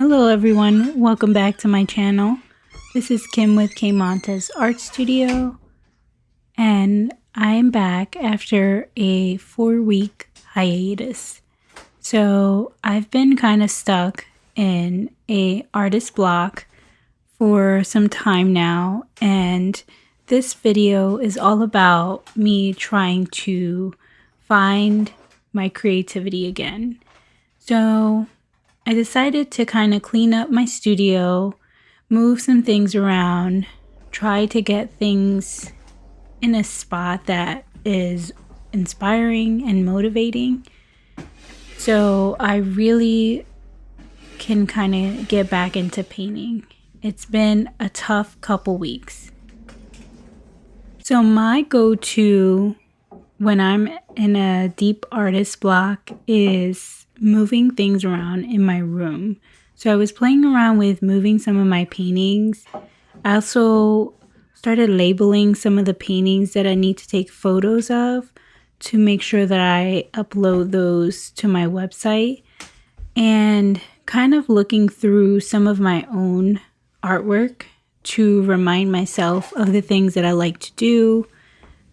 Hello everyone, welcome back to my channel. This is Kim with K Montes Art Studio, and I am back after a 4-week hiatus. So I've been kind of stuck in a artist block for some time now, and this video is all about me trying to find my creativity again. So I decided to kind of clean up my studio, move some things around, try to get things in a spot that is inspiring and motivating. So I really can kind of get back into painting. It's been a tough couple weeks. So my go-to when I'm in a deep artist block is moving things around in my room. So I was playing around with moving some of my paintings. I also started labeling some of the paintings that I need to take photos of to make sure that I upload those to my website, and kind of looking through some of my own artwork to remind myself of the things that I like to do,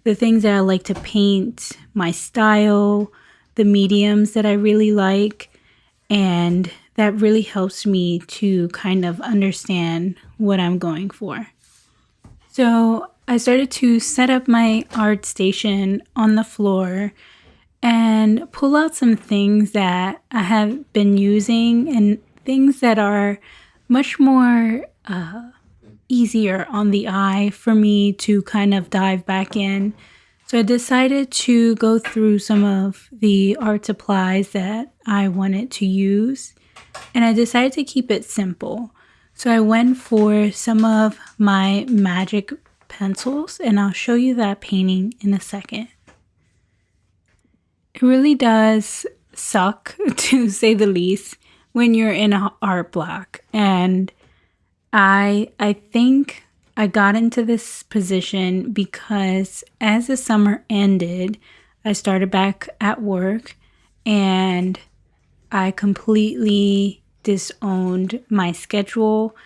the things that I like to paint, my style, the mediums that I really like, and that really helps me to kind of understand what I'm going for. So I started to set up my art station on the floor and pull out some things that I have been using and things that are much more easier on the eye for me to kind of dive back in. So I decided to go through some of the art supplies that I wanted to use, and I decided to keep it simple. So I went for some of my magic pencils, and I'll show you that painting in a second. It really does suck, to say the least, when you're in an art block, and I think I got into this position because as the summer ended, I started back at work and I completely disowned my schedule,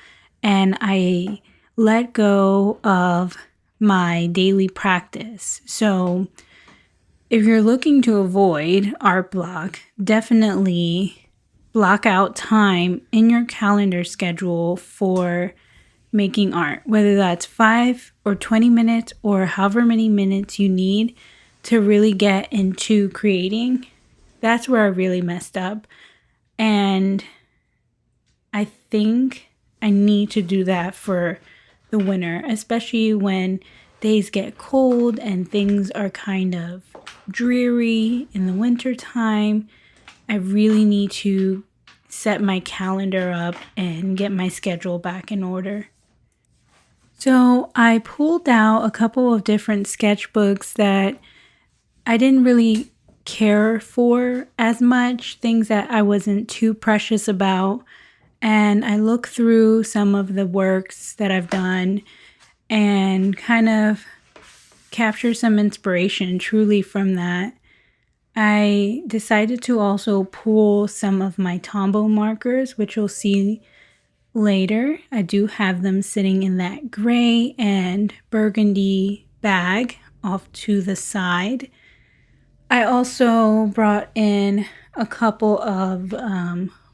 and I let go of my daily practice. So if you're looking to avoid art block, definitely block out time in your calendar schedule for making art, whether that's 5 or 20 minutes or however many minutes you need to really get into creating. That's where I really messed up. And I think I need to do that for the winter, especially when days get cold and things are kind of dreary in the winter time. I really need to set my calendar up and get my schedule back in order. So I pulled out a couple of different sketchbooks that I didn't really care for as much, things that I wasn't too precious about. And I looked through some of the works that I've done and kind of capture some inspiration truly from that. I decided to also pull some of my Tombow markers, which you'll see later. I do have them sitting in that gray and burgundy bag off to the side. I also brought in a couple of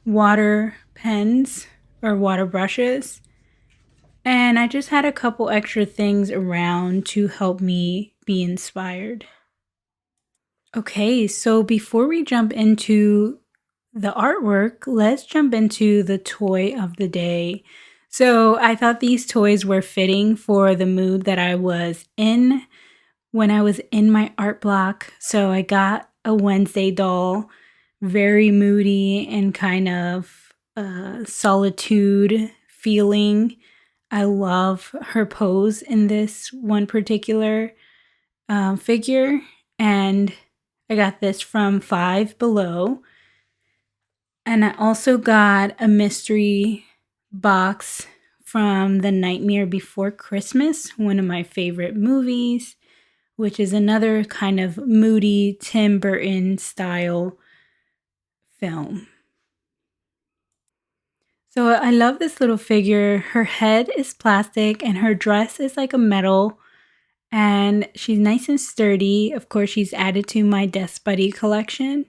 water pens or water brushes, and I just had a couple extra things around to help me be inspired. Okay, so before we jump into the artwork, let's jump into the toy of the day. So I thought these toys were fitting for the mood that I was in when I was in my art block. So I got a Wednesday doll, very moody and kind of solitude feeling. I love her pose in this one particular figure, and I got this from Five Below. And I also got a mystery box from The Nightmare Before Christmas, one of my favorite movies, which is another kind of moody Tim Burton style film. So I love this little figure. Her head is plastic and her dress is like a metal, and she's nice and sturdy. Of course, she's added to my Death Buddy collection,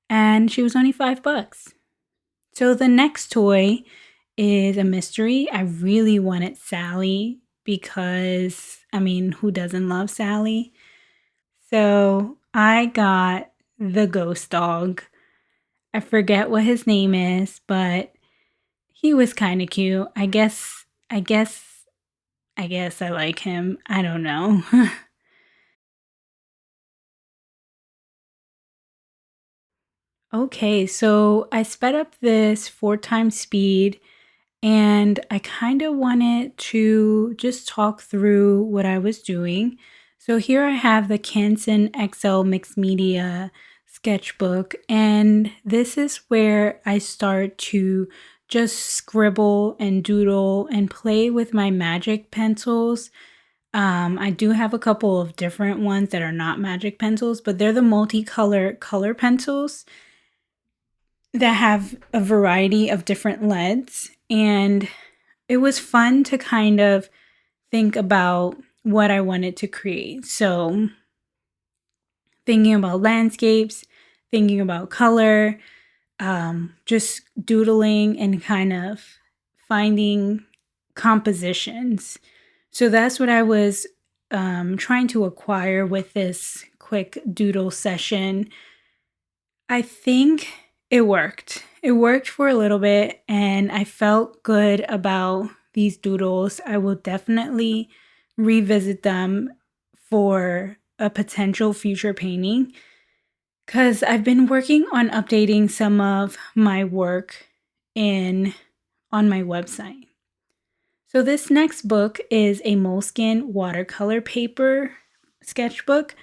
and she was only $5. So the next toy is a mystery. I really wanted Sally because, I mean, who doesn't love Sally? So I got the ghost dog. I forget what his name is, but he was kind of cute. I guess I like him. I don't know. Okay, so I sped up this 4 times speed, and I kind of wanted to just talk through what I was doing. So here I have the Canson XL Mixed Media sketchbook, and this is where I start to just scribble and doodle and play with my magic pencils. I do have a couple of different ones that are not magic pencils, but they're the multicolor color pencils that have a variety of different leads. And it was fun to kind of think about what I wanted to create. So, thinking about landscapes, thinking about color, just doodling and kind of finding compositions. So, that's what I was trying to acquire with this quick doodle session. I think it worked. It worked for a little bit, and I felt good about these doodles. I will definitely revisit them for a potential future painting because I've been working on updating some of my work in on my website. So this next book is a Moleskin watercolor paper sketchbook.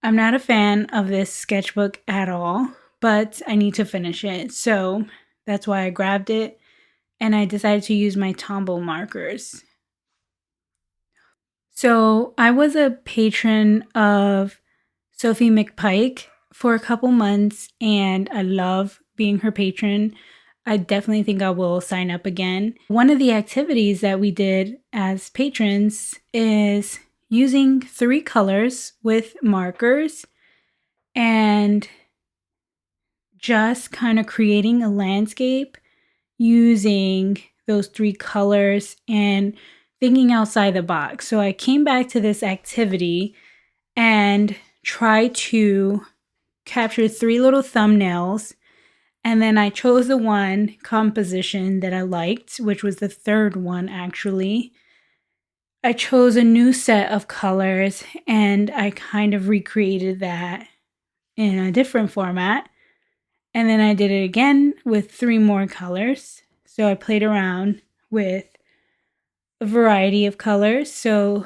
I'm not a fan of this sketchbook at all, but I need to finish it. So that's why I grabbed it, and I decided to use my Tombow markers. So I was a patron of Sophie McPike for a couple months, and I love being her patron. I definitely think I will sign up again. One of the activities that we did as patrons is using 3 colors with markers and just kind of creating a landscape using those 3 colors and thinking outside the box. So I came back to this activity and tried to capture 3 little thumbnails. And then I chose the one composition that I liked, which was the third one actually. I chose a new set of colors and I kind of recreated that in a different format. And then I did it again with 3 more colors. So I played around with a variety of colors. So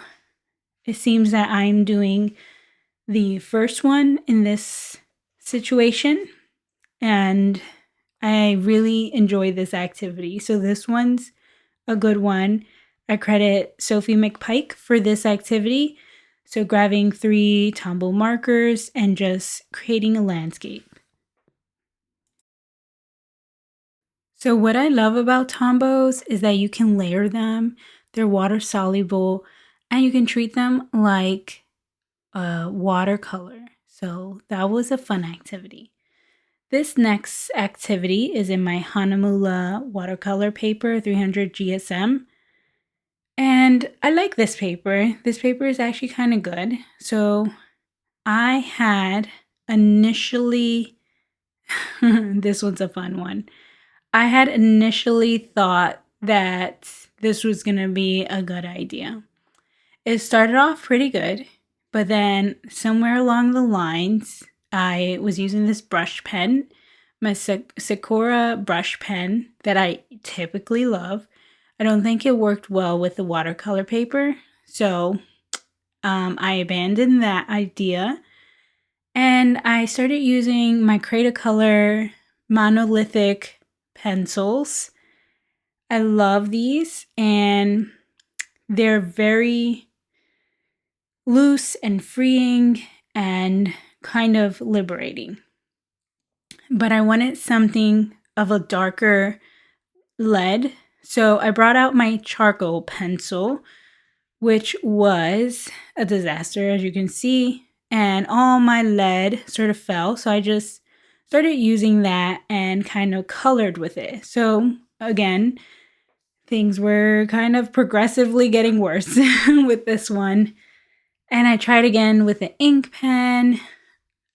it seems that I'm doing the first one in this situation. And I really enjoy this activity. So this one's a good one. I credit Sophie McPike for this activity. So grabbing 3 Tombow markers and just creating a landscape. So what I love about Tombows is that you can layer them, they're water soluble, and you can treat them like a watercolor. So that was a fun activity. This next activity is in my Hanamula watercolor paper 300 GSM. And I like this paper. This paper is actually kind of good. So I had initially, this one's a fun one. I had initially thought that this was going to be a good idea. It started off pretty good, but then somewhere along the lines, I was using this brush pen, my Sakura brush pen that I typically love. I don't think it worked well with the watercolor paper, so I abandoned that idea and I started using my Cretacolor monolithic pencils. I love these and they're very loose and freeing and kind of liberating. But I wanted something of a darker lead. So I brought out my charcoal pencil, which was a disaster, as you can see. And all my lead sort of fell. So I just started using that and kind of colored with it. So again, things were kind of progressively getting worse with this one. And I tried again with the ink pen.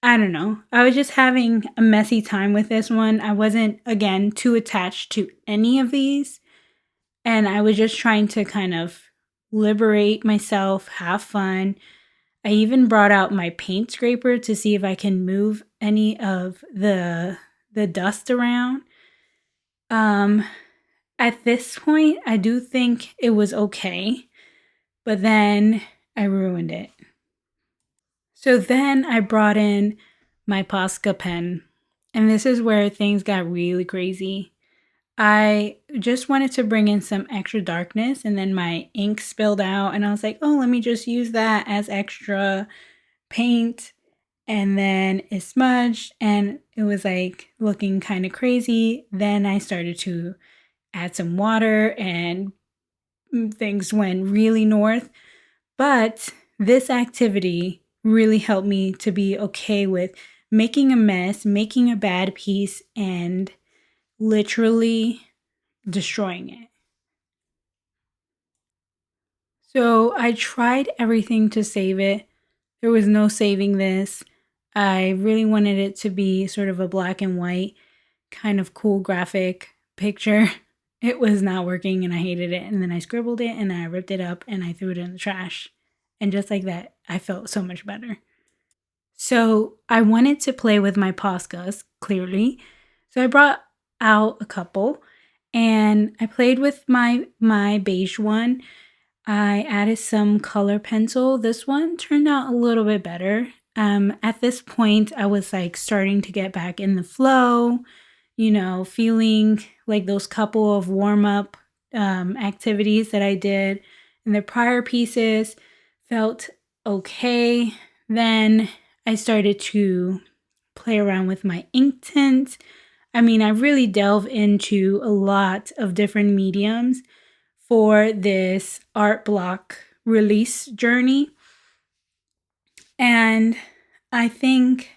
I don't know. I was just having a messy time with this one. I wasn't, again, too attached to any of these. And I was just trying to kind of liberate myself, have fun. I even brought out my paint scraper to see if I can move any of the dust around. Um at this point, I do think it was okay, but then I ruined it. So then I brought in my Posca pen, and this is where things got really crazy. I just wanted to bring in some extra darkness, and then my ink spilled out, and I was like, oh, let me just use that as extra paint. And then it smudged, and it was like looking kind of crazy. Then I started to add some water, and things went really north. But this activity really helped me to be okay with making a mess, making a bad piece, and literally destroying it. So I tried everything to save it. There was no saving this. I really wanted it to be sort of a black and white, kind of cool graphic picture. It was not working and I hated it. And then I scribbled it and I ripped it up and I threw it in the trash. And just like that, I felt so much better. So I wanted to play with my Poscas, clearly. So I brought out a couple and I played with my beige one. I added some color pencil. This one turned out a little bit better. At this point, I was like starting to get back in the flow, feeling like those couple of warm up activities that I did in the prior pieces felt okay. Then I started to play around with my ink tint. I mean, I really delve into a lot of different mediums for this art block release journey. And I think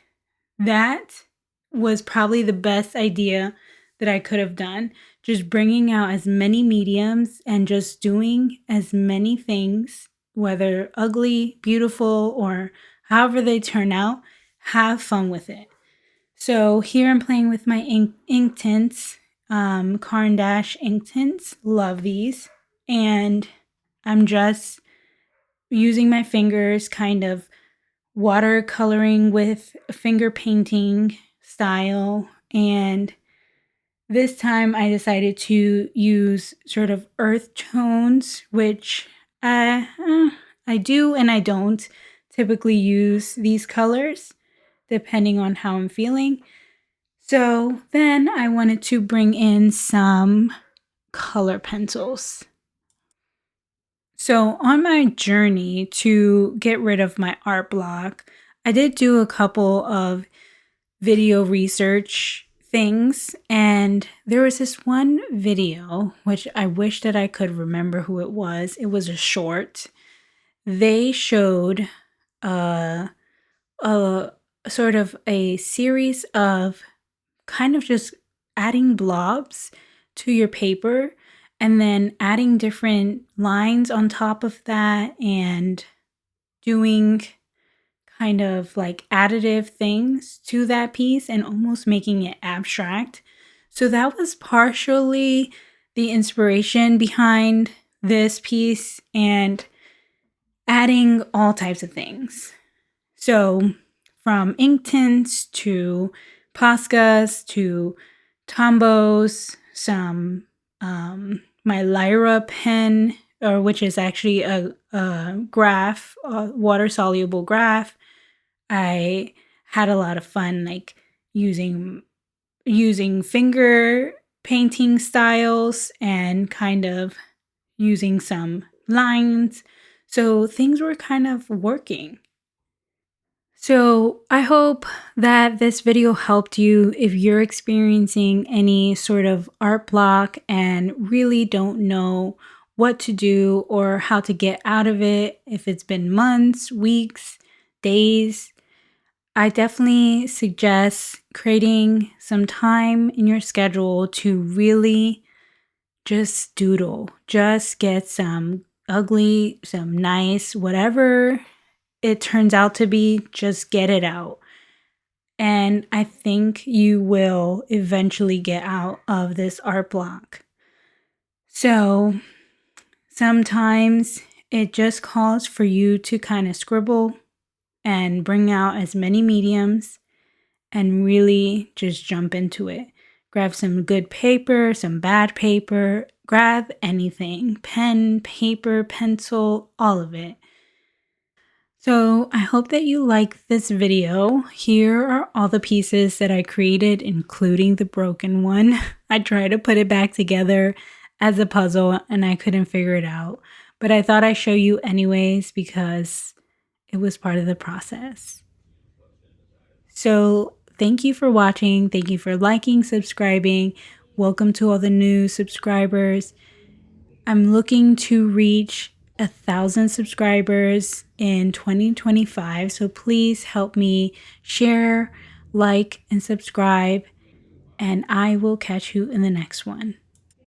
that was probably the best idea that I could have done. Just bringing out as many mediums and just doing as many things, whether ugly, beautiful, or however they turn out, have fun with it. So here I'm playing with my ink tints, Caran d'Ache ink tints. Love these. And I'm just using my fingers, kind of watercoloring with finger painting style. And this time I decided to use sort of earth tones, which I do and I don't typically use these colors depending on how I'm feeling. So then I wanted to bring in some color pencils. So on my journey to get rid of my art block, I did do a couple of video research things, and there was this one video which I wish that I could remember who it was. It was a short. They showed a sort of a series of kind of just adding blobs to your paper and then adding different lines on top of that and doing kind of like additive things to that piece and almost making it abstract. So that was partially the inspiration behind this piece and adding all types of things. So from ink tints to Poscas to Tombos, some my Lyra pen, or which is actually a graph, a water soluble graph. I had a lot of fun like using finger painting styles and kind of using some lines. So things were kind of working. So I hope that this video helped you if you're experiencing any sort of art block and really don't know what to do or how to get out of it. If it's been months, weeks, days, I definitely suggest creating some time in your schedule to really just doodle. Just get some ugly, some nice, whatever it turns out to be, just get it out. And I think you will eventually get out of this art block. So sometimes it just calls for you to kind of scribble and bring out as many mediums and really just jump into it. Grab some good paper, some bad paper, grab anything, pen, paper, pencil, all of it. So I hope that you like this video. Here are all the pieces that I created, including the broken one. I tried to put it back together as a puzzle and I couldn't figure it out. But I thought I'd show you anyways because it was part of the process. So thank you for watching. Thank you for liking, subscribing. Welcome to all the new subscribers. I'm looking to reach 1,000 subscribers in 2025. So please help me share, like, and subscribe. And I will catch you in the next one.